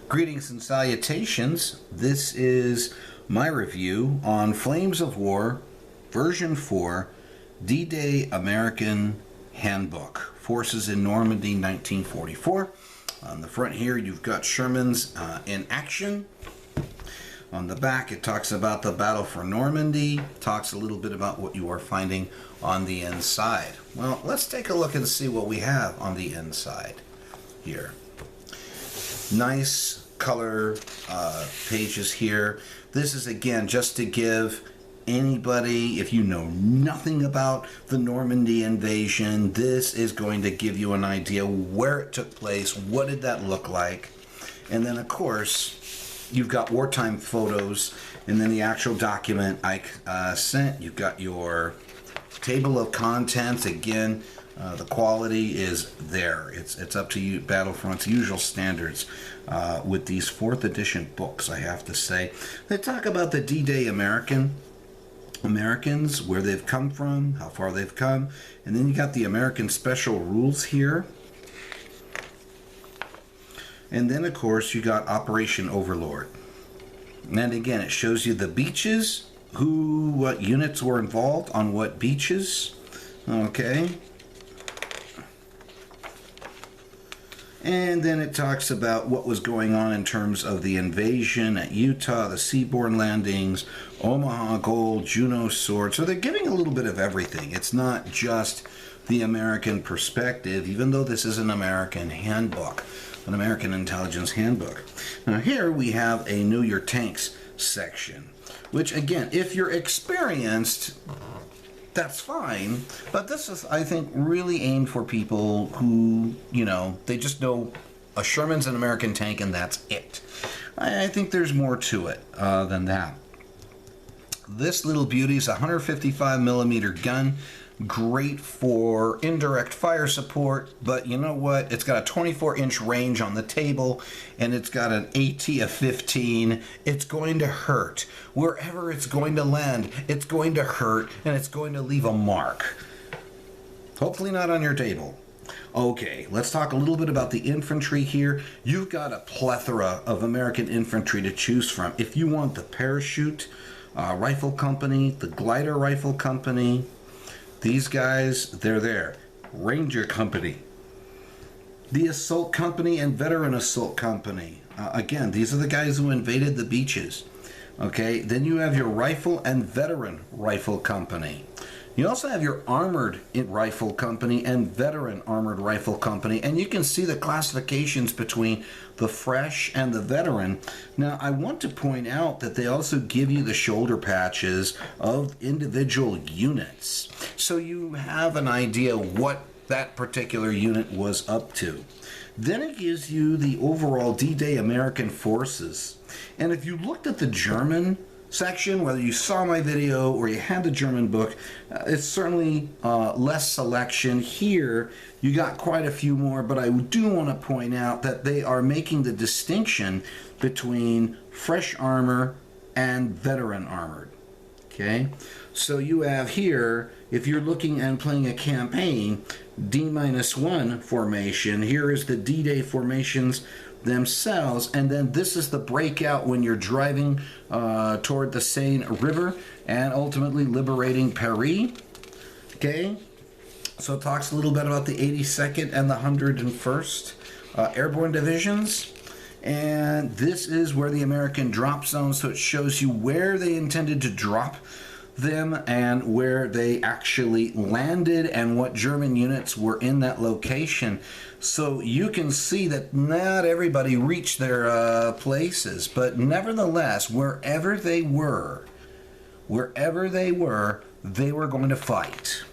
Greetings and salutations. This is my review on Flames of War version 4 D-Day American Handbook, Forces in Normandy 1944. On the front here you've got Sherman's in action. On the back it talks about the battle for Normandy, talks a little bit about what you are finding on the inside. Well, let's take a look and see what we have on the inside here. Nice color pages here. This is again just to give anybody, if you know nothing about the Normandy invasion, this is going to give you an idea where it took place, what did that look like, and then of course you've got wartime photos, and then the actual document I sent. You've got your table of contents. Again, the quality is there. It's up to you, Battlefront's usual standards with these 4th edition books, I have to say. They talk about the D-Day Americans, where they've come from, how far they've come, and then you got the American Special Rules here. And then, of course, you got Operation Overlord. And again, it shows you the beaches, what units were involved on what beaches. Okay. And then it talks about what was going on in terms of the invasion at Utah, the seaborne landings, Omaha Gold, Juno Sword. So they're giving a little bit of everything. It's not just the American perspective, even though this is an American handbook, an American intelligence handbook. Now here we have a Know Your Tanks section, which again, if you're experienced, that's fine, but this is, I think, really aimed for people who, they just know a Sherman's an American tank and that's it. I think there's more to it than that. This little beauty is a 155mm gun, great for indirect fire support, but you know what? It's got a 24-inch range on the table, and it's got an AT of 15. It's going to hurt. Wherever it's going to land, it's going to hurt, and it's going to leave a mark. Hopefully not on your table. Okay, let's talk a little bit about the infantry here. You've got a plethora of American infantry to choose from. If you want the parachute rifle company, the glider rifle company, these guys, they're there. Ranger Company, the Assault Company, and Veteran Assault Company. Again, these are the guys who invaded the beaches. Okay, then you have your Rifle and Veteran Rifle Company. You also have your Armored Rifle Company and Veteran Armored Rifle Company, and you can see the classifications between the Fresh and the Veteran. Now, I want to point out that they also give you the shoulder patches of individual units, so you have an idea what that particular unit was up to. Then it gives you the overall D-Day American forces, and if you looked at the German section, whether you saw my video or you had the German book, it's certainly less selection. Here you got quite a few more, but I do want to point out that they are making the distinction between fresh armor and veteran armored. Okay, so you have here, if you're looking and playing a campaign, D-1 formation. Here is the D-Day formations themselves, and then this is the breakout when you're driving toward the Seine River and ultimately liberating Paris. Okay, so it talks a little bit about the 82nd and the 101st Airborne Divisions, and this is where the American drop zone, so it shows you where they intended to drop them and where they actually landed and what German units were in that location. So you can see that not everybody reached their places, but nevertheless, wherever they were, they were going to fight.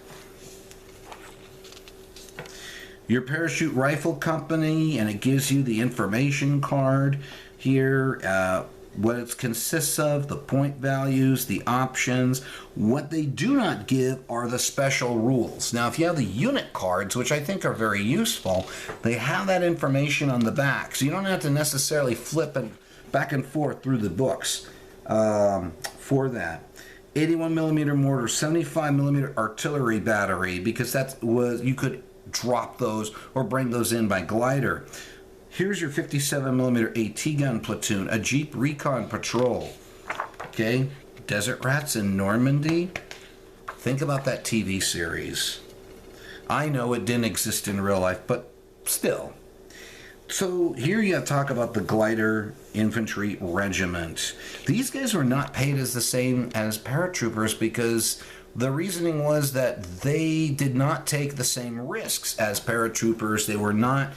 Your Parachute Rifle Company, and it gives you the information card here, what it consists of, the point values, the options. What they do not give are the special rules. Now, if you have the unit cards, which I think are very useful, they have that information on the back, so you don't have to necessarily flip it back and forth through the books for that. 81mm mortar, 75mm artillery battery, because that was, you could drop those or bring those in by glider. Here's your 57mm AT gun platoon, a Jeep Recon Patrol. Okay, Desert Rats in Normandy. Think about that TV series. I know it didn't exist in real life, but still. So here you talk about the Glider Infantry Regiment. These guys were not paid as the same as paratroopers because the reasoning was that they did not take the same risks as paratroopers. They were not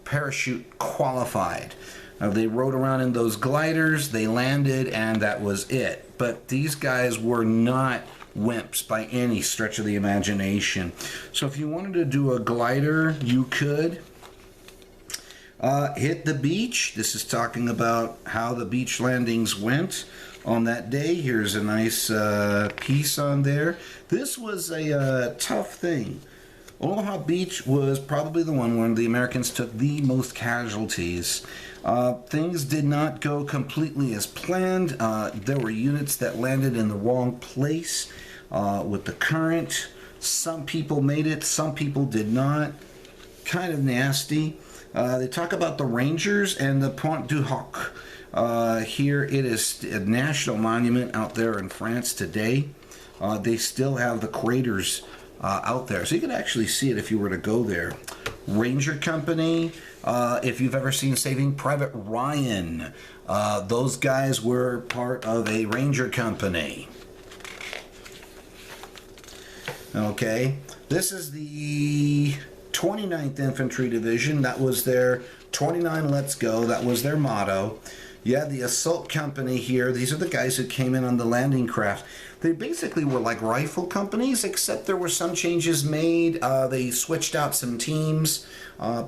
parachute qualified. They rode around in those gliders, they landed, and that was it. But these guys were not wimps by any stretch of the imagination. So if you wanted to do a glider, you could. Hit the beach. This is talking about how the beach landings went on that day. Here's a nice piece on there. This was a tough thing. Omaha Beach was probably the one where the Americans took the most casualties. Things did not go completely as planned. There were units that landed in the wrong place with the current. Some people made it, some people did not. Kind of nasty. They talk about the Rangers and the Pont du Hoc. Here it is a national monument out there in France today. They still have the craters out there, so you can actually see it if you were to go there. Ranger Company, if you've ever seen Saving Private Ryan, those guys were part of a Ranger Company. Okay, this is the 29th Infantry Division. That was their 29 Let's Go. That was their motto. You had the Assault Company here. These are the guys who came in on the landing craft. They basically were like rifle companies, except there were some changes made. They switched out some teams,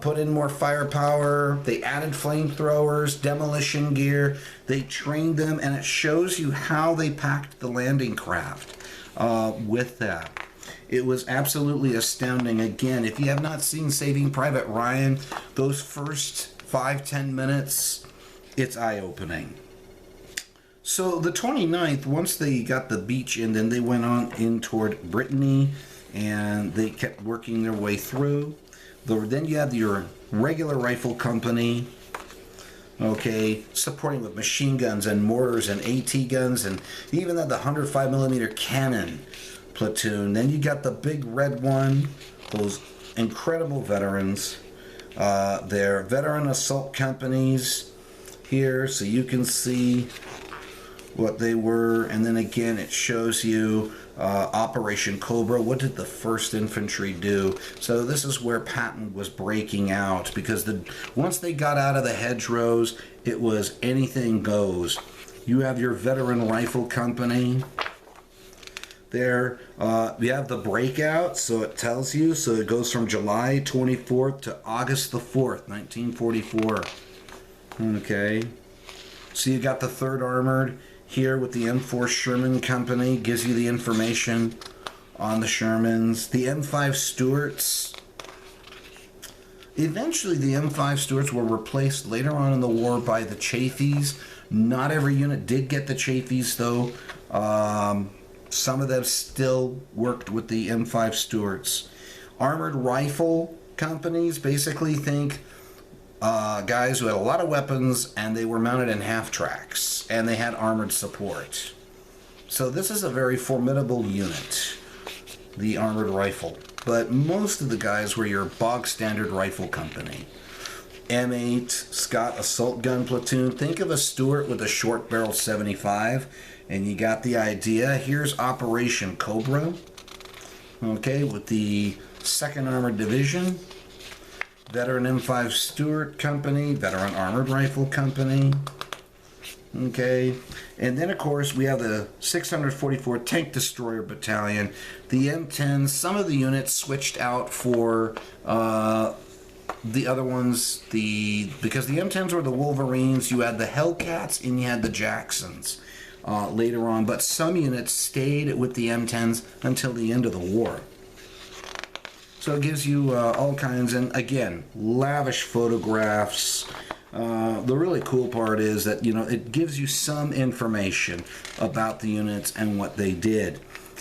put in more firepower. They added flamethrowers, demolition gear. They trained them, and it shows you how they packed the landing craft with that. It was absolutely astounding. Again, if you have not seen Saving Private Ryan, those first 5-10 minutes, it's eye-opening. So the 29th, once they got the beach in, then they went on in toward Brittany, and they kept working their way through. Then you have your regular rifle company, okay, supporting with machine guns and mortars and AT guns, and even had the 105mm cannon platoon. Then you got the big red one, those incredible veterans. They're veteran assault companies here, so you can see what they were. And then again, it shows you Operation Cobra. What did the 1st Infantry do? So this is where Patton was breaking out, because once they got out of the hedgerows, it was anything goes. You have your veteran rifle company there. We have the breakout, so it tells you. So it goes from July 24th to August the 4th, 1944. Okay. So you got the 3rd Armored here with the M4 Sherman Company. Gives you the information on the Shermans. The M5 Stuarts. Eventually the M5 Stuarts were replaced later on in the war by the Chaffees. Not every unit did get the Chaffees, though. Some of them still worked with the M5 Stuarts. Armored rifle companies, basically think guys who had a lot of weapons, and they were mounted in half-tracks, and they had armored support. So this is a very formidable unit, the armored rifle. But most of the guys were your bog standard rifle company. M8 Scott Assault Gun Platoon. Think of a Stuart with a short barrel 75, and you got the idea. Here's Operation Cobra, okay, with the 2nd Armored Division. Veteran M5 Stuart Company, Veteran Armored Rifle Company, okay, and then of course we have the 644 Tank Destroyer Battalion, the M10s. Some of the units switched out for the other ones, because the M10s were the Wolverines. You had the Hellcats and you had the Jacksons later on, but some units stayed with the M10s until the end of the war. So it gives you all kinds, and again, lavish photographs. The really cool part is that, you know, it gives you some information about the units and what they did.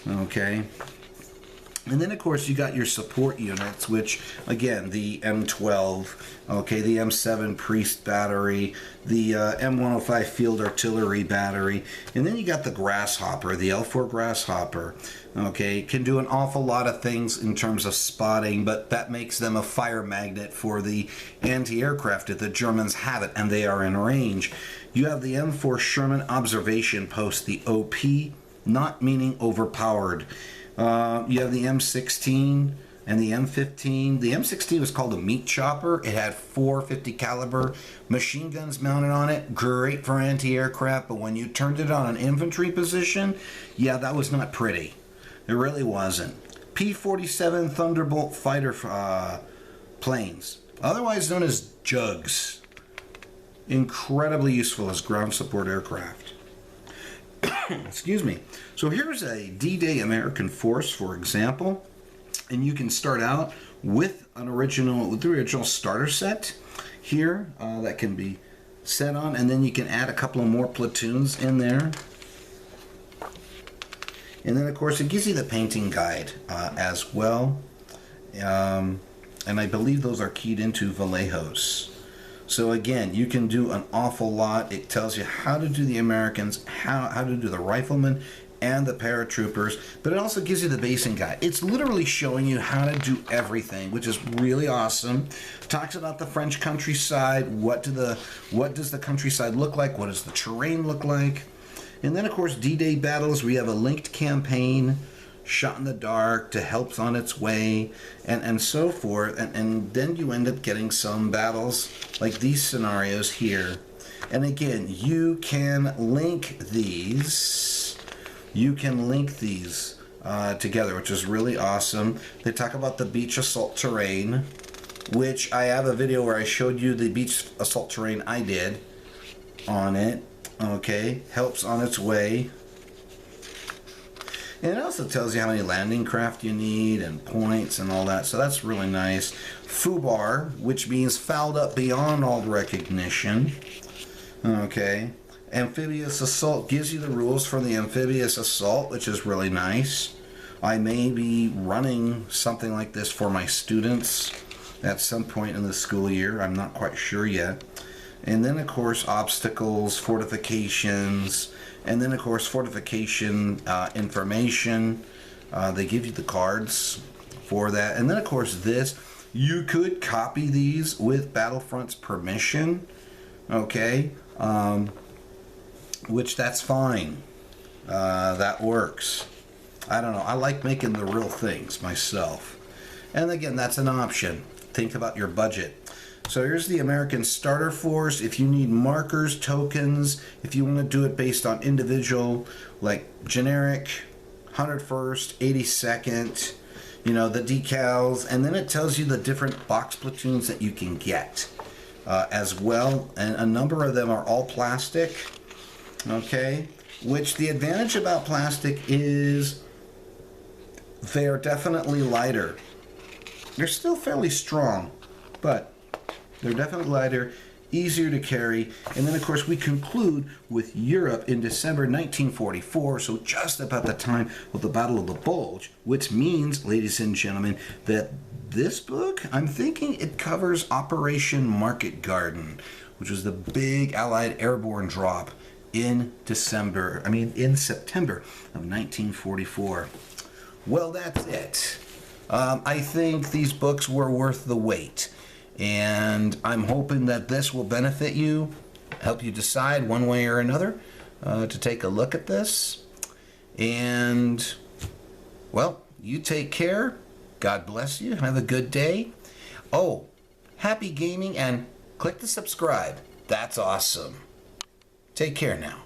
Okay. And then, of course, you got your support units, which, again, the M12, okay, the M7 Priest battery, the M105 Field Artillery battery, and then you got the Grasshopper, the L4 Grasshopper, okay, can do an awful lot of things in terms of spotting, but that makes them a fire magnet for the anti-aircraft if the Germans have it and they are in range. You have the M4 Sherman Observation Post, the OP, not meaning overpowered. You have the M16 and the M15. The M16 was called a meat chopper. It had 450 caliber machine guns mounted on it. Great for anti-aircraft, but when you turned it on an infantry position, yeah, that was not pretty. It really wasn't. P-47 Thunderbolt fighter planes, otherwise known as Jugs. Incredibly useful as ground support aircraft. Excuse me. So here's a D-Day American force, for example, and you can start out with the original starter set here that can be set on, and then you can add a couple of more platoons in there. And then, of course, it gives you the painting guide as well, and I believe those are keyed into Vallejos. So again, you can do an awful lot. It tells you how to do the Americans, how to do the riflemen and the paratroopers, but it also gives you the basing guide. It's literally showing you how to do everything, which is really awesome. Talks about the French countryside. What does the countryside look like? What does the terrain look like? And then, of course, D-Day battles. We have a linked campaign, Shot in the Dark, to Help's on its way, and so forth. And then you end up getting some battles like these scenarios here. And again, you can link these. Together, which is really awesome. They talk about the beach assault terrain, which I have a video where I showed you the beach assault terrain I did on it. Okay, Help's on its way. And it also tells you how many landing craft you need and points and all that, so that's really nice. FUBAR, which means fouled up beyond all recognition. Okay. Amphibious assault gives you the rules for the amphibious assault, which is really nice. I may be running something like this for my students at some point in the school year. I'm not quite sure yet. And then, of course, obstacles, fortifications, and then, of course, fortification information. They give you the cards for that. And then, of course, this. You could copy these with Battlefront's permission, okay? Which that's fine. That works. I don't know. I like making the real things myself. And again, that's an option. Think about your budget. So here's the American Starter Force. If you need markers, tokens, if you want to do it based on individual, like generic, 101st, 82nd, you know, the decals, and then it tells you the different box platoons that you can get as well. And a number of them are all plastic, okay? Which the advantage about plastic is they are definitely lighter. They're still fairly strong, but they're definitely lighter, easier to carry. And then, of course, we conclude with Europe in December 1944, so just about the time of the Battle of the Bulge, which means, ladies and gentlemen, that this book, I'm thinking it covers Operation Market Garden, which was the big Allied airborne drop in September of 1944. Well, that's it. I think these books were worth the wait. And I'm hoping that this will benefit you, help you decide one way or another to take a look at this. And, well, you take care. God bless you. Have a good day. Oh, happy gaming, and click the subscribe. That's awesome. Take care now.